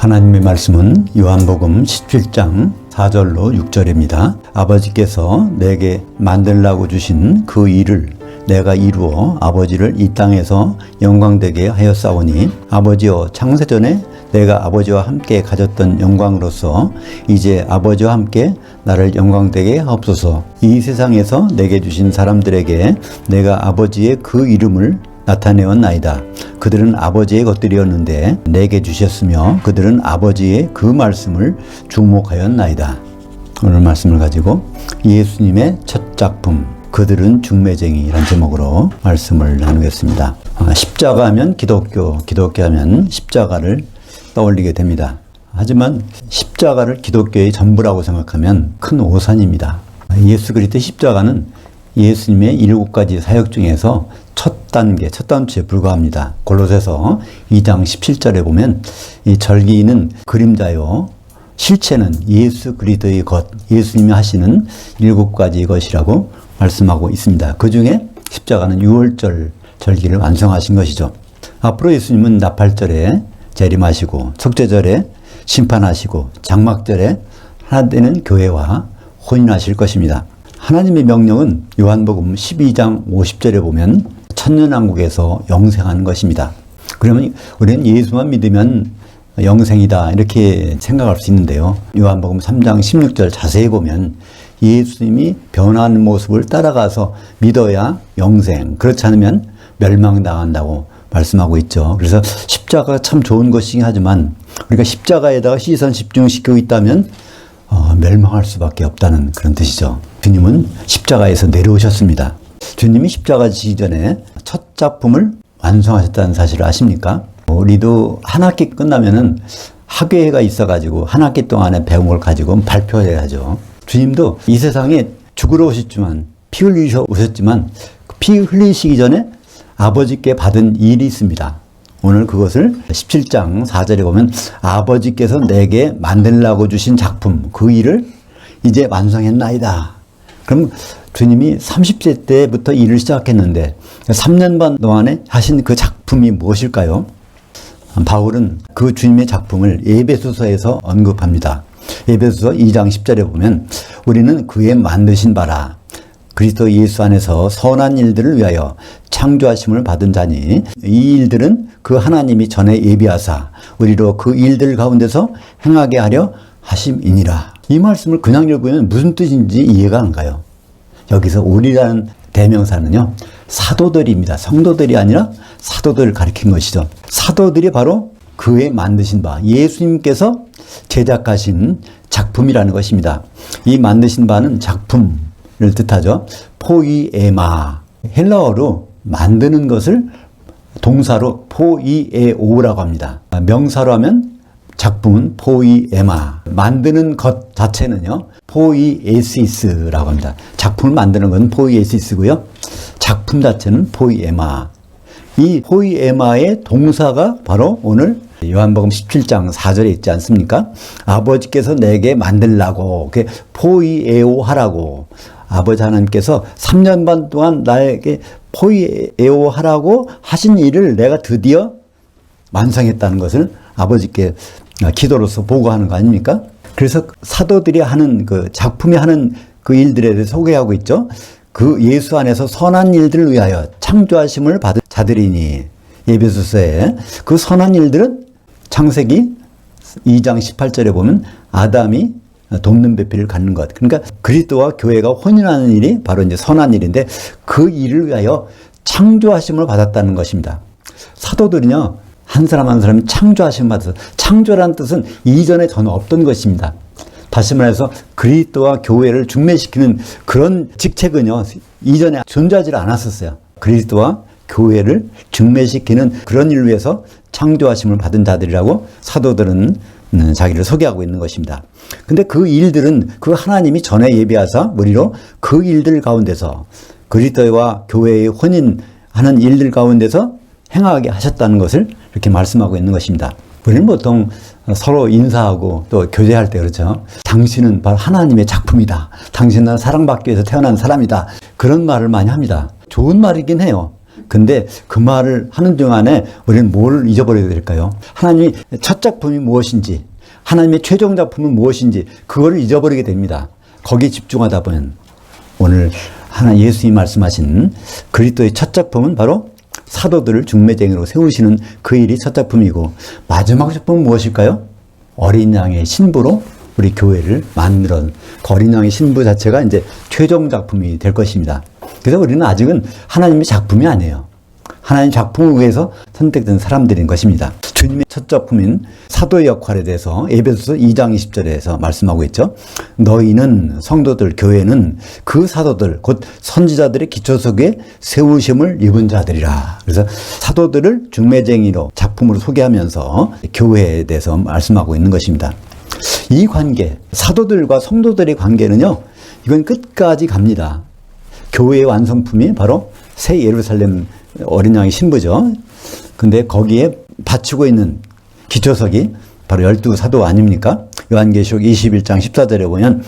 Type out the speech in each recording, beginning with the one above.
하나님의 말씀은 요한복음 17장 4절로 6절입니다. 아버지께서 내게 만들라고 주신 그 일을 내가 이루어 아버지를 이 땅에서 영광되게 하였사오니 아버지여 창세전에 내가 아버지와 함께 가졌던 영광으로서 이제 아버지와 함께 나를 영광되게 하옵소서. 이 세상에서 내게 주신 사람들에게 내가 아버지의 그 이름을 나타내었나이다. 그들은 아버지의 것들이었는데 내게 주셨으며 그들은 아버지의 그 말씀을 주목하였나이다. 오늘 말씀을 가지고 예수님의 첫 작품 그들은 중매쟁이라는 제목으로 말씀을 나누겠습니다. 십자가 하면 기독교 하면 십자가를 떠올리게 됩니다. 하지만 십자가를 기독교의 전부라고 생각하면 큰 오산입니다. 예수 그리스도의 십자가는 예수님의 7가지 사역 중에서 첫 단추에 불과합니다. 골로새서 2장 17절에 보면 이 절기는 그림자요 실체는 예수 그리스도의 것, 예수님이 하시는 7가지 것이라고 말씀하고 있습니다. 그 중에 십자가는 6월절 절기를 완성하신 것이죠. 앞으로 예수님은 나팔절에 재림하시고 속죄절에 심판하시고 장막절에 하나 되는 교회와 혼인하실 것입니다. 하나님의 명령은 요한복음 12장 50절에 보면 천년왕국에서 영생하는 것입니다. 그러면 우리는 예수만 믿으면 영생이다 이렇게 생각할 수 있는데요. 요한복음 3장 16절 자세히 보면 예수님이 변화하는 모습을 따라가서 믿어야 영생, 그렇지 않으면 멸망당한다고 말씀하고 있죠. 그래서 십자가가 참 좋은 것이긴 하지만 우리가 십자가에다가 시선 집중시키고 있다면 멸망할 수밖에 없다는 그런 뜻이죠. 주님은 십자가에서 내려오셨습니다. 주님이 십자가 지기 전에 첫 작품을 완성하셨다는 사실을 아십니까? 우리도 한 학기 끝나면은 학예회가 있어가지고 한 학기 동안에 배운 걸 가지고 발표해야죠. 주님도 이 세상에 죽으러 오셨지만 피 흘리셔 오셨지만 피 흘리시기 전에 아버지께 받은 일이 있습니다. 오늘 그것을 17장 4절에 보면 아버지께서 내게 만들라고 주신 작품 그 일을 이제 완성했나이다. 그럼 주님이 30세 때부터 일을 시작했는데 3년 반 동안에 하신 그 작품이 무엇일까요? 바울은 그 주님의 작품을 에베소서에서 언급합니다. 에베소서 2장 10절에 보면 우리는 그의 만드신 바라 그리스도 예수 안에서 선한 일들을 위하여 창조하심을 받은 자니 이 일들은 그 하나님이 전에 예비하사 우리로 그 일들 가운데서 행하게 하려 하심이니라. 이 말씀을 그냥 읽으면 무슨 뜻인지 이해가 안 가요. 여기서 우리라는 대명사는요 사도들입니다. 성도들이 아니라 사도들을 가리킨 것이죠. 사도들이 바로 그의 만드신 바 예수님께서 제작하신 작품이라는 것입니다. 이 만드신 바는 작품을 뜻하죠. 포이에마 헬라어로 만드는 것을 동사로 포이에오라고 합니다. 명사로 하면 작품은 포이에마 만드는 것 자체는요 포이에시스라고 합니다. 작품을 만드는 건 포이에시스고요. 작품 자체는 포이에마. 이 포이에마의 동사가 바로 오늘 요한복음 17장 4절에 있지 않습니까? 아버지께서 내게 만들라고 포이에오 하라고 아버지 하나님께서 3년 반 동안 나에게 포이에오 하라고 하신 일을 내가 드디어 완성했다는 것을 아버지께 기도로서 보고하는 거 아닙니까? 그래서 사도들이 하는 그 작품이 하는 그 일들에 대해서 소개하고 있죠. 그 예수 안에서 선한 일들을 위하여 창조하심을 받은 자들이니 에베소서에 그 선한 일들은 창세기 2장 18절에 보면 아담이 돕는 배필을 갖는 것. 그러니까 그리스도와 교회가 혼인하는 일이 바로 이제 선한 일인데 그 일을 위하여 창조하심을 받았다는 것입니다. 사도들은요, 한 사람 한 사람이 창조하심을 받아서 창조라는 뜻은 이전에 전혀 없던 것입니다. 다시 말해서 그리스도와 교회를 중매시키는 그런 직책은요, 이전에 존재하지 않았었어요. 그리스도와 교회를 중매시키는 그런 일을 위해서 창조하심을 받은 자들이라고 사도들은 자기를 소개하고 있는 것입니다. 근데 그 일들은 그 하나님이 전에 예비하사 우리로 그 일들 가운데서 그리스도와 교회의 혼인하는 일들 가운데서 행하게 하셨다는 것을 이렇게 말씀하고 있는 것입니다. 우리는 보통 서로 인사하고 또 교제할 때 그렇죠. 당신은 바로 하나님의 작품이다. 당신은 사랑받기 위해서 태어난 사람이다. 그런 말을 많이 합니다. 좋은 말이긴 해요. 근데 그 말을 하는 동안에 우리는 뭘 잊어버려야 될까요? 하나님이 첫 작품이 무엇인지, 하나님의 최종 작품은 무엇인지 그거를 잊어버리게 됩니다. 거기에 집중하다 보면 오늘 예수님이 말씀하신 그리스도의 첫 작품은 바로 사도들을 중매쟁이로 세우시는 그 일이 첫 작품이고, 마지막 작품은 무엇일까요? 어린 양의 신부로 우리 교회를 만드는 어린 양의 신부 자체가 이제 최종 작품이 될 것입니다. 그래서 우리는 아직은 하나님의 작품이 아니에요. 하나님 작품을 위해서 선택된 사람들인 것입니다. 주님의 첫 작품인 사도의 역할에 대해서 에베소서 2장 20절에서 말씀하고 있죠. 너희는 성도들, 교회는 그 사도들 곧 선지자들의 기초석에 세우심을 입은 자들이라. 그래서 사도들을 중매쟁이로 작품으로 소개하면서 교회에 대해서 말씀하고 있는 것입니다. 이 관계, 사도들과 성도들의 관계는요, 이건 끝까지 갑니다. 교회의 완성품이 바로 새 예루살렘 어린 양의 신부죠. 근데 거기에 바치고 있는 기초석이 바로 12사도 아닙니까? 요한계시록 21장 14절에 보면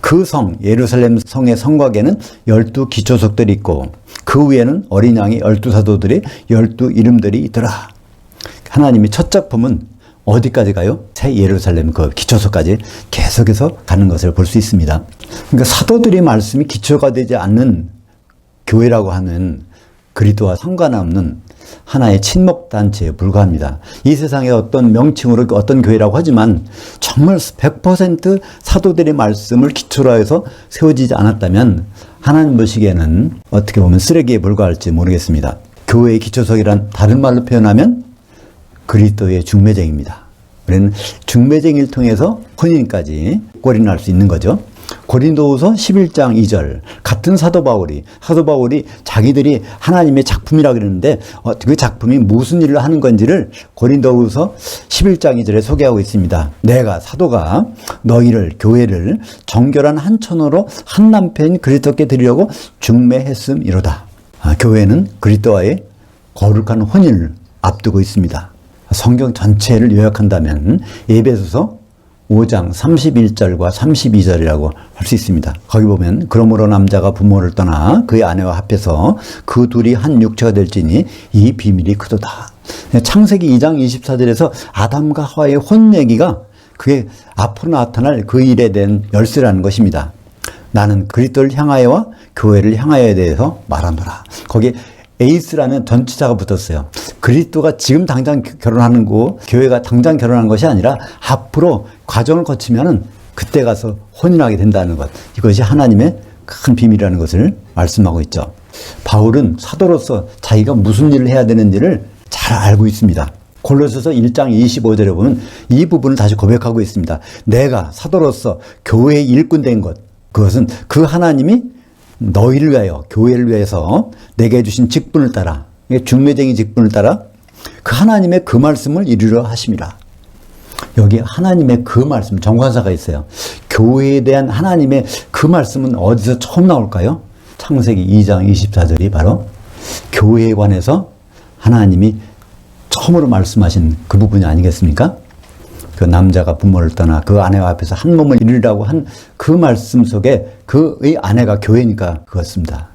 그 성, 예루살렘 성의 성곽에는 12기초석들이 있고 그 위에는 어린 양의 12사도들의 12 이름들이 있더라. 하나님의 첫 작품은 어디까지 가요? 새 예루살렘 그 기초석까지 계속해서 가는 것을 볼 수 있습니다. 그러니까 사도들의 말씀이 기초가 되지 않는 교회라고 하는 그리스도와 상관없는 하나의 친목단체에 불과합니다. 이 세상의 어떤 명칭으로 어떤 교회라고 하지만 정말 100% 사도들의 말씀을 기초로 해서 세워지지 않았다면 하나님 보시기에는 어떻게 보면 쓰레기에 불과할지 모르겠습니다. 교회의 기초석이란 다른 말로 표현하면 그리스도의 중매쟁입니다. 우리는 중매쟁이를 통해서 혼인까지 골인할 수 있는 거죠. 고린도후서 11장 2절 같은 사도 바울이 자기들이 하나님의 작품이라 그러는데 그 작품이 무슨 일을 하는 건지를 고린도후서 11장 2절에 소개하고 있습니다. 내가 사도가 너희를 교회를 정결한 한 천으로 한 남편인 그리스도께 드리려고 중매했음이로다. 교회는 그리스도와의 거룩한 혼인을 앞두고 있습니다. 성경 전체를 요약한다면 에베소서 5장 31절과 32절이라고 할 수 있습니다. 거기 보면 그러므로 남자가 부모를 떠나 그의 아내와 합해서 그 둘이 한 육체가 될지니 이 비밀이 크도다. 창세기 2장 24절에서 아담과 하와의 혼 얘기가 그게 앞으로 나타날 그 일에 대한 열쇠라는 것입니다. 나는 그리스도를 향하여와 교회를 향하여에 대해서 말하노라. 거기에 에이스라는 전치사가 붙었어요. 그리스도가 지금 당장 결혼하는 거, 교회가 당장 결혼하는 것이 아니라 앞으로 과정을 거치면은 그때 가서 혼인하게 된다는 것. 이것이 하나님의 큰 비밀이라는 것을 말씀하고 있죠. 바울은 사도로서 자기가 무슨 일을 해야 되는지를 잘 알고 있습니다. 골로새서 1장 25절에 보면 이 부분을 다시 고백하고 있습니다. 내가 사도로서 교회의 일꾼 된 것, 그것은 그 하나님이 너희를 위하여, 교회를 위해서 내게 주신 직분을 따라, 중매쟁이 직분을 따라 그 하나님의 그 말씀을 이루려 하심이라. 여기 하나님의 그 말씀, 정관사가 있어요. 교회에 대한 하나님의 그 말씀은 어디서 처음 나올까요? 창세기 2장 24절이 바로 교회에 관해서 하나님이 처음으로 말씀하신 그 부분이 아니겠습니까? 그 남자가 부모를 떠나 그 아내와 앞에서 한 몸을 이루라고 한 그 말씀 속에 그의 아내가 교회니까 그렇습니다.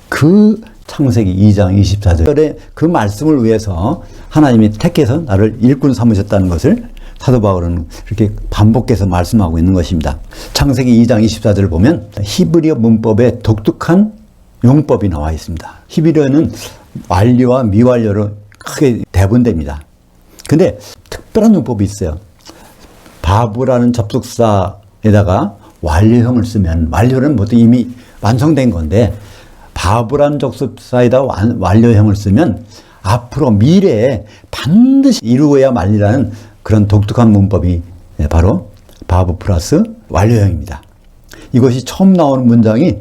그 창세기 2장 24절에 그 말씀을 위해서 하나님이 택해서 나를 일꾼 삼으셨다는 것을 사도 바울은 이렇게 반복해서 말씀하고 있는 것입니다. 창세기 2장 24절을 보면 히브리어 문법에 독특한 용법이 나와 있습니다. 히브리어는 완료와 미완료로 크게 대분됩니다. 근데 특별한 용법이 있어요. 바브라는 접속사에다가 완료형을 쓰면, 완료는 보통 이미 완성된 건데 바브라는 접속사에다 완료형을 쓰면 앞으로 미래에 반드시 이루어야 말리라는 그런 독특한 문법이 바로 바브 플러스 완료형입니다. 이것이 처음 나오는 문장이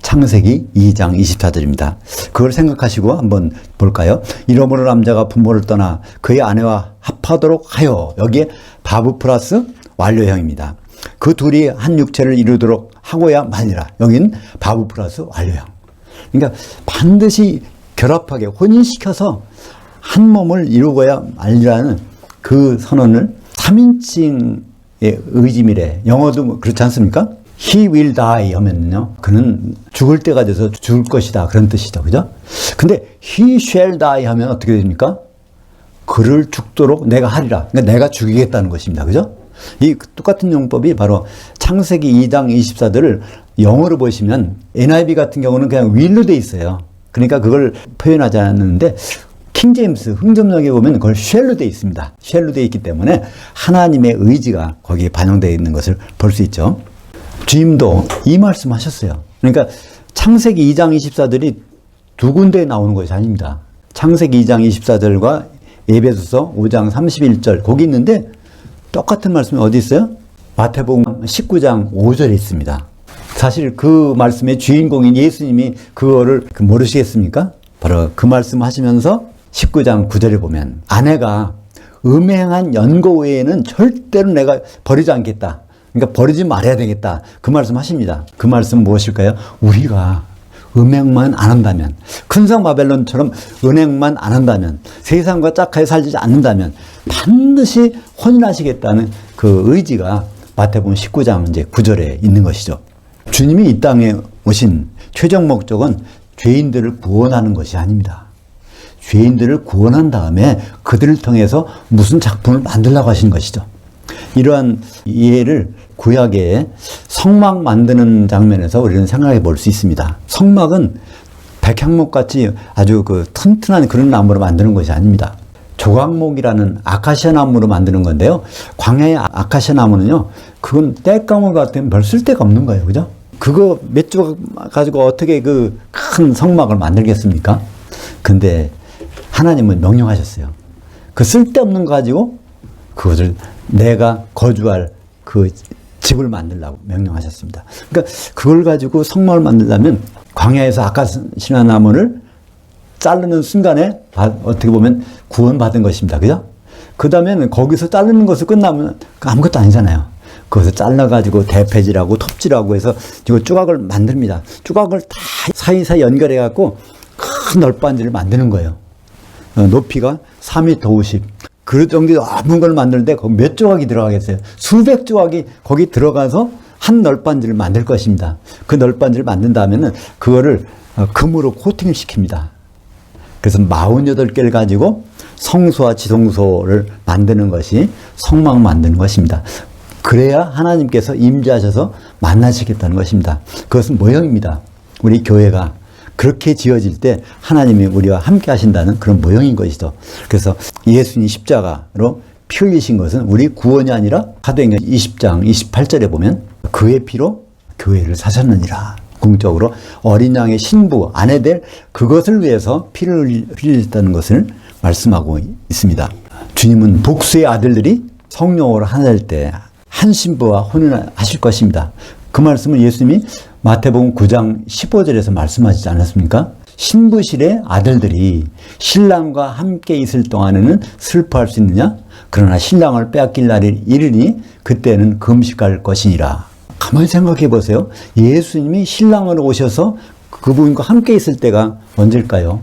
창세기 2장 24절입니다. 그걸 생각하시고 한번 볼까요? 이러므로 남자가 부모를 떠나 그의 아내와 합하도록 하여, 여기에 바브 플러스 완료형입니다. 그 둘이 한 육체를 이루도록 하고야 말이라. 여긴 바브 플러스 완료형. 그러니까 반드시 결합하게 혼인시켜서 한 몸을 이루어야 말이라는 그 선언을 3인칭의 의지미래, 영어도 그렇지 않습니까? He will die 하면요, 그는 죽을 때가 돼서 죽을 것이다, 그런 뜻이죠. 그죠? 근데 he shall die 하면 어떻게 됩니까? 그를 죽도록 내가 하리라. 그러니까 내가 죽이겠다는 것입니다. 그죠? 이 똑같은 용법이 바로 창세기 2장 24절을 영어로 보시면 NIV 같은 경우는 그냥 will로 돼 있어요. 그러니까 그걸 표현하지 않았는데 킹제임스 흥점역에 보면 그걸 shall로 돼 있습니다. shall로 돼 있기 때문에 하나님의 의지가 거기에 반영되어 있는 것을 볼 수 있죠. 주님도 이 말씀 하셨어요. 그러니까 창세기 2장 24절이 두 군데에 나오는 것이 아닙니다. 창세기 2장 24절과 에베소서 5장 31절 거기 있는데 똑같은 말씀이 어디 있어요? 마태복음 19장 5절에 있습니다. 사실 그 말씀의 주인공인 예수님이 그거를 모르시겠습니까? 바로 그 말씀 하시면서 19장 9절에 보면 아내가 음행한 연고 외에는 절대로 내가 버리지 않겠다. 그러니까 버리지 말아야 되겠다. 그 말씀 하십니다. 그 말씀은 무엇일까요? 우리가 음행만 안 한다면, 큰성 바벨론처럼 은행만 안 한다면, 세상과 짝하게 살지 않는다면 반드시 혼인하시겠다는 그 의지가 마태복음 19장 이제 9절에 있는 것이죠. 주님이 이 땅에 오신 최종 목적은 죄인들을 구원하는 것이 아닙니다. 죄인들을 구원한 다음에 그들을 통해서 무슨 작품을 만들려고 하신 것이죠. 이러한 이해를 구약의 성막 만드는 장면에서 우리는 생각해 볼 수 있습니다. 성막은 백향목같이 아주 그 튼튼한 그런 나무로 만드는 것이 아닙니다. 조각목이라는 아카시아 나무로 만드는 건데요. 광야의 아카시아 나무는요, 그건 땔감을 같으면 별 쓸데가 없는 거예요. 그죠? 그거 몇 조각 가지고 어떻게 그 큰 성막을 만들겠습니까? 근데 하나님은 명령하셨어요. 그 쓸데없는 거 가지고 그것을 내가 거주할 그 집을 만들라고 명령하셨습니다. 그러니까 그걸 가지고 성막을 만들려면 광야에서 아카시아 나무를 자르는 순간에 어떻게 보면 구원받은 것입니다. 그죠? 그 다음에는 거기서 자르는 것을 끝나면 아무것도 아니잖아요. 거기서 잘라가지고 대패질하고 톱질하고 해서 이거 조각을 만듭니다. 조각을 다 사이사이 연결해갖고 큰 널빤지를 만드는 거예요. 높이가 4m 50. 그 정도 넓은 걸 만드는데 거기 몇 조각이 들어가겠어요? 수백 조각이 거기 들어가서 한 널빤지를 만들 것입니다. 그 널빤지를 만든 다음에는 그거를 금으로 코팅을 시킵니다. 그래서 48개를 가지고 성소와 지성소를 만드는 것이 성막 만드는 것입니다. 그래야 하나님께서 임재하셔서 만나시겠다는 것입니다. 그것은 모형입니다. 우리 교회가 그렇게 지어질 때 하나님이 우리와 함께 하신다는 그런 모형인 것이죠. 그래서 예수님 십자가로 피 흘리신 것은 우리 구원이 아니라 사도행전 20장 28절에 보면 그의 피로 교회를 사셨느니라. 궁극적으로 어린 양의 신부, 아내 될 그것을 위해서 피를 흘리셨다는 것을 말씀하고 있습니다. 주님은 복수의 아들들이 성령으로 하나 될 때 한 신부와 혼인하실 것입니다. 그 말씀을 예수님이 마태복음 9장 15절에서 말씀하시지 않았습니까? 신부실의 아들들이 신랑과 함께 있을 동안에는 슬퍼할 수 있느냐? 그러나 신랑을 빼앗길 날이 이르니 그때는 금식할 것이니라. 가만히 생각해 보세요. 예수님이 신랑으로 오셔서 그분과 함께 있을 때가 언제일까요?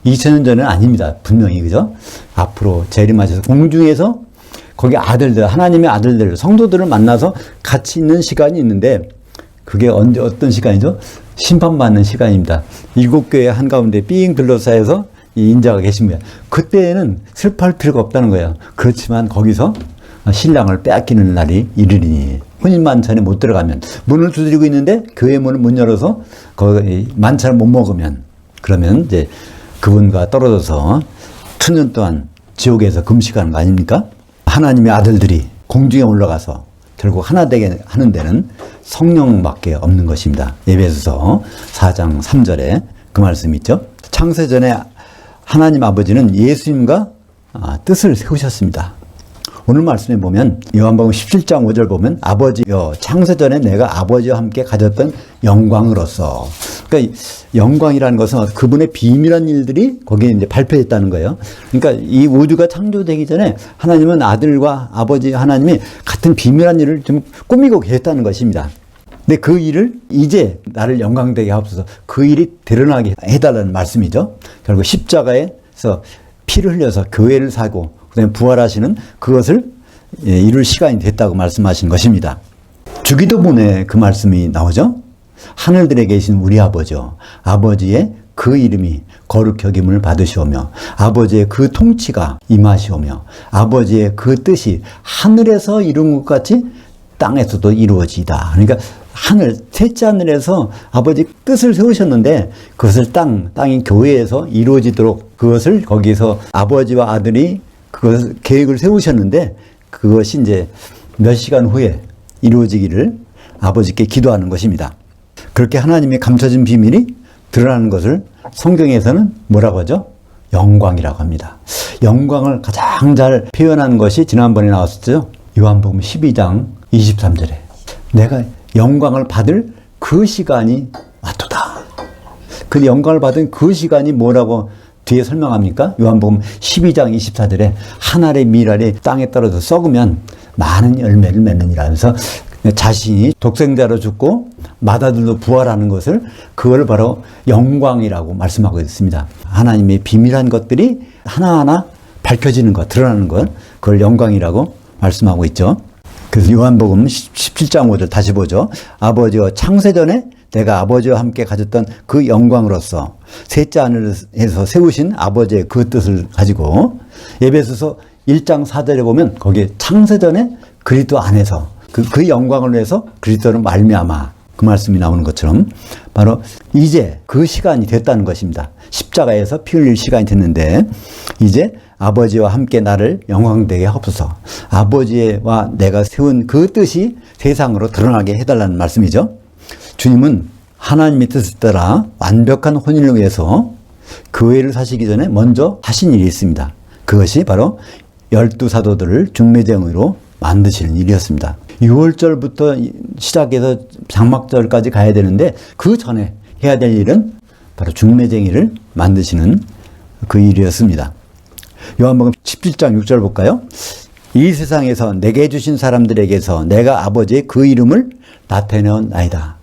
2000년 전은 아닙니다. 분명히. 그죠? 앞으로 재림하셔서 공중에서 거기 아들들, 하나님의 아들들, 성도들을 만나서 같이 있는 시간이 있는데 그게 언제 어떤 시간이죠? 심판받는 시간입니다. 7교회 한가운데 삥 둘러싸여서 이 인자가 계십니다. 그때는 슬퍼할 필요가 없다는 거예요. 그렇지만 거기서 신랑을 빼앗기는 날이 이르리니 혼인 만찬에 못 들어가면 문을 두드리고 있는데 교회 문을 못 열어서 거기 만찬을 못 먹으면 그러면 이제 그분과 떨어져서 천년 동안 지옥에서 금식하는 거 아닙니까? 하나님의 아들들이 공중에 올라가서 결국 하나 되게 하는 데는 성령밖에 없는 것입니다. 에베소서 4장 3절에 그 말씀이 있죠. 창세전에 하나님 아버지는 예수님과 뜻을 세우셨습니다. 오늘 말씀에 보면 요한복음 17장 5절 보면 아버지여 창세전에 내가 아버지와 함께 가졌던 영광으로서, 그러니까 영광이라는 것은 그분의 비밀한 일들이 거기에 이제 발표했다는 거예요. 그러니까 이 우주가 창조되기 전에 하나님은 아들과 아버지 하나님이 같은 비밀한 일을 좀 꾸미고 계셨다는 것입니다. 근데 그 일을 이제 나를 영광되게 하옵소서, 그 일이 드러나게 해달라는 말씀이죠. 결국 십자가에서 피를 흘려서 교회를 사고 그다음에 부활하시는 그것을 이룰 시간이 됐다고 말씀하신 것입니다. 주기도문에 그 말씀이 나오죠. 하늘들에 계신 우리 아버지요, 아버지의 그 이름이 거룩히 여김을 받으시오며 아버지의 그 통치가 임하시오며 아버지의 그 뜻이 하늘에서 이룬 것 같이 땅에서도 이루어지이다. 그러니까 하늘, 셋째 하늘에서 아버지 뜻을 세우셨는데 그것을 땅인 교회에서 이루어지도록 그것을 거기서 아버지와 아들이 그것을 계획을 세우셨는데 그것이 이제 몇 시간 후에 이루어지기를 아버지께 기도하는 것입니다. 그렇게 하나님의 감춰진 비밀이 드러나는 것을 성경에서는 뭐라고 하죠? 영광이라고 합니다. 영광을 가장 잘 표현한 것이 지난번에 나왔었죠. 요한복음 12장 23절에 내가 영광을 받을 그 시간이 왔도다. 그 영광을 받은 그 시간이 뭐라고 뒤에 설명합니까? 요한복음 12장 24절에 한 알의 밀알이 땅에 떨어져 썩으면 많은 열매를 맺느니라면서 자신이 독생자로 죽고 마다들로 부활하는 것을 그걸 바로 영광이라고 말씀하고 있습니다. 하나님의 비밀한 것들이 하나하나 밝혀지는 것, 드러나는 것, 그걸 영광이라고 말씀하고 있죠. 그래서 요한복음 17장 5절 다시 보죠. 아버지와 창세전에 내가 아버지와 함께 가졌던 그 영광으로서 셋째 하늘에서 세우신 아버지의 그 뜻을 가지고 에베소서 1장 4절에 보면 거기에 창세전에 그리스도 안에서 그 영광을 위해서 그리스도로 말미암아 그 말씀이 나오는 것처럼 바로 이제 그 시간이 됐다는 것입니다. 십자가에서 피 흘릴 시간이 됐는데 이제 아버지와 함께 나를 영광되게 하옵소서. 아버지와 내가 세운 그 뜻이 세상으로 드러나게 해달라는 말씀이죠. 주님은 하나님의 뜻을 따라 완벽한 혼인을 위해서 교회를 사시기 전에 먼저 하신 일이 있습니다. 그것이 바로 12사도들을 중매쟁이로 만드시는 일이었습니다. 6월절부터 시작해서 장막절까지 가야 되는데 그 전에 해야 될 일은 바로 중매쟁이를 만드시는 그 일이었습니다. 요한복음 17장 6절 볼까요? 이 세상에서 내게 주신 사람들에게서 내가 아버지의 그 이름을 나타내었나이다.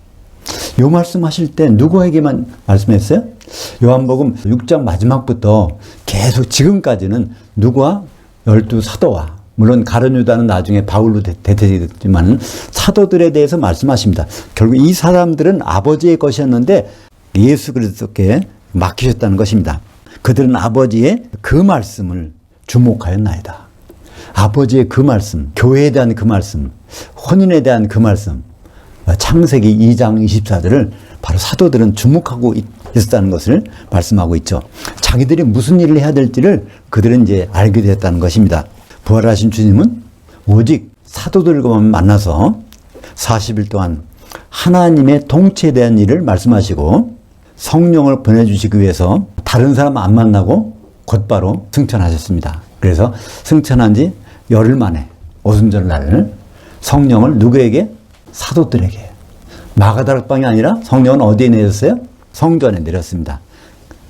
요 말씀하실 때 누구에게만 말씀했어요? 요한복음 6장 마지막부터 계속 지금까지는 누구와 12사도와 물론 가룟 유다는 나중에 바울로 대체되지만 사도들에 대해서 말씀하십니다. 결국 이 사람들은 아버지의 것이었는데 예수 그리스도께 맡기셨다는 것입니다. 그들은 아버지의 그 말씀을 주목하였나이다. 아버지의 그 말씀, 교회에 대한 그 말씀, 혼인에 대한 그 말씀, 창세기 2장 24절을 바로 사도들은 주목하고 있었다는 것을 말씀하고 있죠. 자기들이 무슨 일을 해야 될지를 그들은 이제 알게 되었다는 것입니다. 부활하신 주님은 오직 사도들과만 만나서 40일 동안 하나님의 통치에 대한 일을 말씀하시고 성령을 보내주시기 위해서 다른 사람 안 만나고 곧바로 승천하셨습니다. 그래서 승천한 지 열흘 만에 오순절날 성령을 누구에게? 사도들에게. 마가다락방이 아니라 성령은 어디에 내렸어요? 성전에 내렸습니다.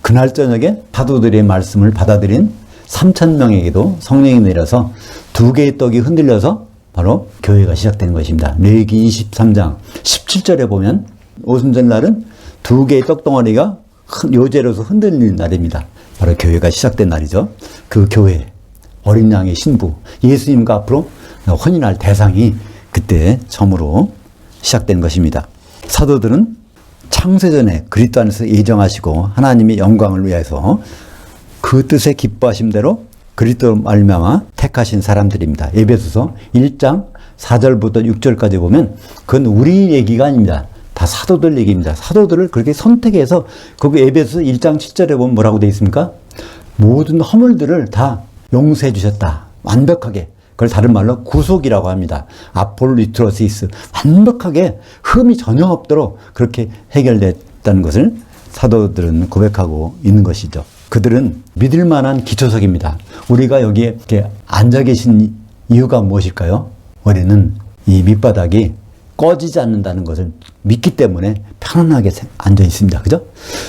그날 저녁에 사도들의 말씀을 받아들인 3,000명에게도 성령이 내려서 2개의 떡이 흔들려서 바로 교회가 시작된 것입니다. 레위기 23장 17절에 보면 오순절날은 2개의 떡덩어리가 요제로서 흔들리는 날입니다. 바로 교회가 시작된 날이죠. 그 교회, 어린 양의 신부, 예수님과 앞으로 혼인할 대상이 그때 처음으로 시작된 것입니다. 사도들은 창세전에 그리스도 안에서 예정하시고 하나님의 영광을 위해서 그 뜻에 기뻐하신 대로 그리스도로 말미암아 택하신 사람들입니다. 에베소서 1장 4절부터 6절까지 보면 그건 우리 얘기가 아닙니다. 다 사도들 얘기입니다. 사도들을 그렇게 선택해서 거기 에베소서 1장 7절에 보면 뭐라고 되어 있습니까? 모든 허물들을 다 용서해 주셨다. 완벽하게. 그걸 다른 말로 구속이라고 합니다. 아폴리트로시스. 완벽하게 흠이 전혀 없도록 그렇게 해결됐다는 것을 사도들은 고백하고 있는 것이죠. 그들은 믿을 만한 기초석입니다. 우리가 여기에 이렇게 앉아 계신 이유가 무엇일까요? 우리는 이 밑바닥이 꺼지지 않는다는 것을 믿기 때문에 편안하게 앉아 있습니다. 그죠?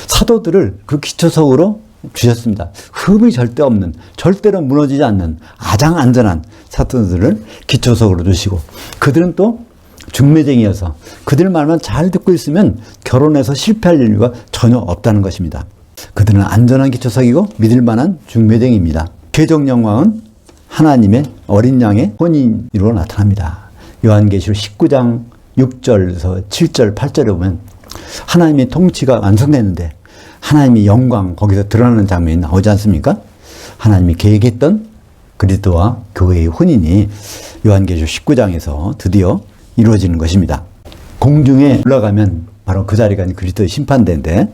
사도들을 그 기초석으로 주셨습니다. 흠이 절대 없는, 절대로 무너지지 않는 가장 안전한 사도들을 기초석으로 주시고 그들은 또 중매쟁이여서 그들 말만 잘 듣고 있으면 결혼해서 실패할 이유가 전혀 없다는 것입니다. 그들은 안전한 기초석이고 믿을 만한 중매쟁이입니다. 최종 영광은 하나님의 어린 양의 혼인으로 나타납니다. 요한계시록 19장 6절에서 7절, 8절에 보면 하나님의 통치가 완성되는데 하나님의 영광 거기서 드러나는 장면이 나오지 않습니까? 하나님이 계획했던 그리스도와 교회의 혼인이 요한계시록 19장에서 드디어 이루어지는 것입니다. 공중에 올라가면 바로 그 자리가 그리스도의 심판대인데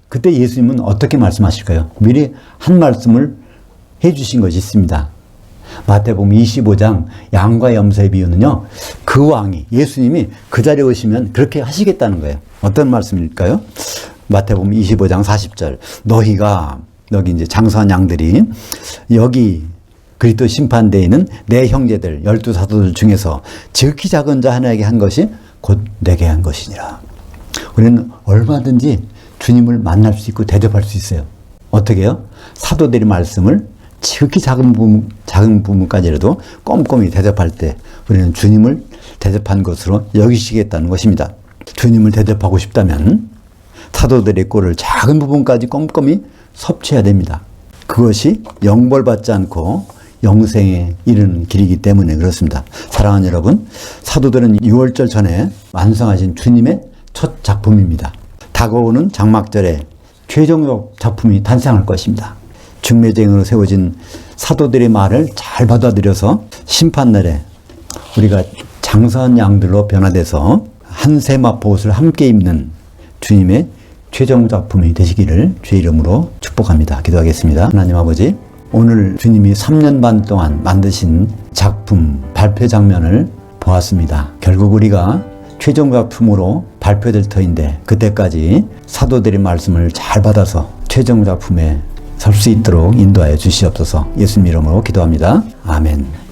그때 예수님은 어떻게 말씀하실까요? 미리 한 말씀을 해주신 것이 있습니다. 마태복음 25장 양과 염소의 비유는요, 그 왕이 예수님이 그 자리에 오시면 그렇게 하시겠다는 거예요. 어떤 말씀일까요? 마태복음 25장 40절 여기 이제 장사한 양들이 여기 그리스도 심판대에 있는 내 형제들 12사도들 중에서 지극히 작은 자 하나에게 한 것이 곧 내게 한 것이니라. 우리는 얼마든지 주님을 만날 수 있고 대접할 수 있어요. 어떻게 해요? 사도들의 말씀을 지극히 작은 부분까지라도 꼼꼼히 대접할 때 우리는 주님을 대접한 것으로 여기시겠다는 것입니다. 주님을 대접하고 싶다면 사도들의 꼴을 작은 부분까지 꼼꼼히 섭취해야 됩니다. 그것이 영벌받지 않고 영생에 이르는 길이기 때문에 그렇습니다. 사랑하는 여러분, 사도들은 6월절 전에 완성하신 주님의 첫 작품입니다. 다가오는 장막절에 최종적 작품이 탄생할 것입니다. 중매쟁이로 세워진 사도들의 말을 잘 받아들여서 심판날에 우리가 장사한 양들로 변화돼서 한 세마포 옷을 함께 입는 주님의 최종 작품이 되시기를 주의 이름으로 축복합니다. 기도하겠습니다. 하나님 아버지, 오늘 주님이 3년 반 동안 만드신 작품 발표 장면을 보았습니다. 결국 우리가 최종 작품으로 발표될 터인데 그때까지 사도들의 말씀을 잘 받아서 최종 작품에 설 수 있도록 인도하여 주시옵소서. 예수님 이름으로 기도합니다. 아멘.